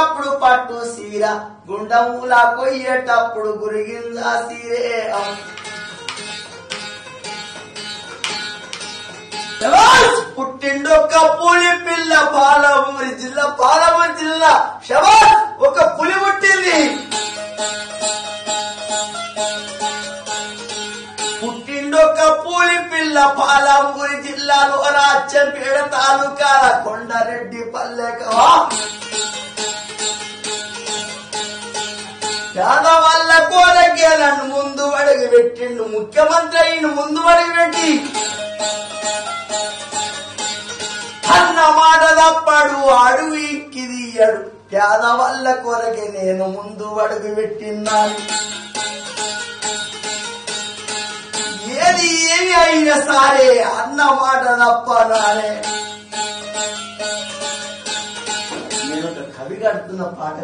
కట్టేటప్పుడు పట్టు సీర గుండములా కొయ్యేటప్పుడు గురిగిందా సీరే పుట్టిండొక్క పులి పిల్ల పాలమూరి జిల్లా శబాష్ ఒక పులి పుట్టింది పుట్టిండొక్క పులి పిల్ల పాలమూరి జిల్లాలో రాచంపేట తాలూకాల కొండారెడ్డి పల్లెక పేదవాళ్ళ కోరకేలను ముందు అడుగు పెట్టిండు ముఖ్యమంత్రి అయిన ముందు అడుగు పెట్టి అన్న మాట తప్పడు అడుగు ఇక్కిదియ్యడు పేదవాళ్ళ కొరకే నేను ముందు అడుగు పెట్టిన్నాను ఏది ఏమి అయినా సరే అన్న మాట తప్పనాలే నేను ఒక కవి కడుతున్న పాట